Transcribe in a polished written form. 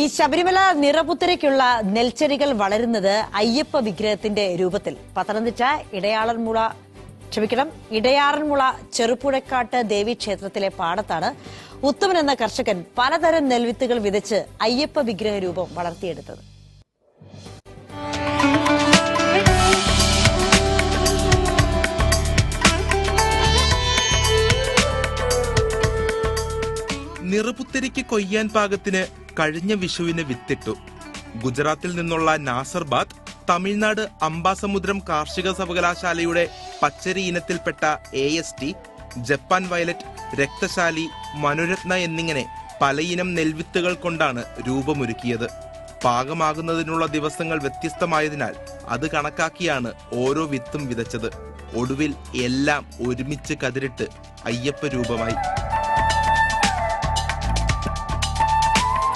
ഈ ശബരിമല നിറപുത്തരയ്ക്കുള്ള നെൽച്ചെടികൾ വളരുന്നത് അയ്യപ്പ വിഗ്രഹത്തിന്റെ രൂപത്തിൽ. പത്തനംതിട്ട ഇടയാറന്മുള ചെറുപുഴക്കാട്ട് ദേവീക്ഷേത്രത്തിലെ പാടത്താണ് ഉത്തമൻ എന്ന കർഷകൻ പലതരം നെൽവിത്തുകൾ വിതച്ച് അയ്യപ്പ വിഗ്രഹ രൂപം വളർത്തിയെടുത്തത്. നിറപുത്തരിക്ക് കൊയ്യാൻ പാകത്തിന് കഴിഞ്ഞ വിഷുവിന് വിത്തിട്ടു. ഗുജറാത്തിൽ നിന്നുള്ള നാസർബാദ്, തമിഴ്നാട് അംബാസമുദ്രം കാർഷിക സർവകലാശാലയുടെ പച്ചരി ഇനത്തിൽപ്പെട്ട AST, ജപ്പാൻ വയലറ്റ്, രക്തശാലി, മനുരത്ന എന്നിങ്ങനെ പലയിനം നെൽവിത്തുകൾ കൊണ്ടാണ് രൂപമൊരുക്കിയത്. പാകമാകുന്നതിനുള്ള ദിവസങ്ങൾ വ്യത്യസ്തമായതിനാൽ അത് കണക്കാക്കിയാണ് ഓരോ വിത്തും വിതച്ചത്. ഒടുവിൽ എല്ലാം ഒരുമിച്ച് കതിരിട്ട് അയ്യപ്പ രൂപമായി.